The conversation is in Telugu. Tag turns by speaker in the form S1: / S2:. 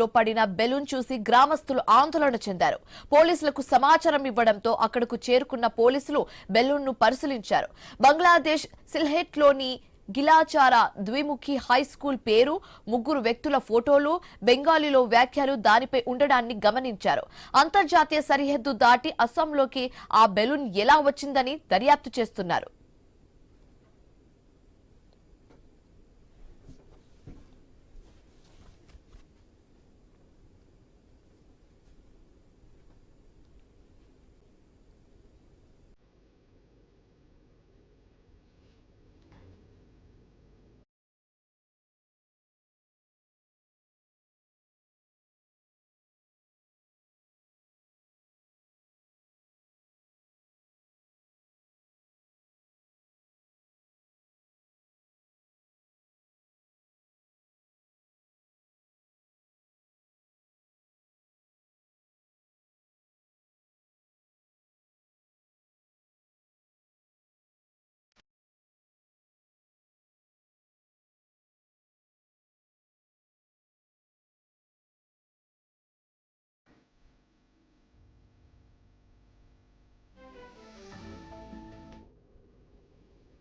S1: లో పడిన బెలూన్ చూసి గ్రామస్తులు ఆందోళన చెందారు. పోలీసులకు సమాచారం ఇవ్వడంతో అక్కడకు చేరుకున్న పోలీసులు బెలూన్ ను పరిశీలించారు. బంగ్లాదేశ్ సిల్హెట్ లోని గిలాచారా ద్విముఖి హై స్కూల్ పేరు, ముగ్గురు వ్యక్తుల ఫోటోలు, బెంగాలీలో వ్యాఖ్యలు దానిపై ఉండడాన్ని గమనించారు. అంతర్జాతీయ సరిహద్దు దాటి అస్సాంలోకి ఆ బెలూన్ ఎలా వచ్చిందని దర్యాప్తు చేస్తున్నారు.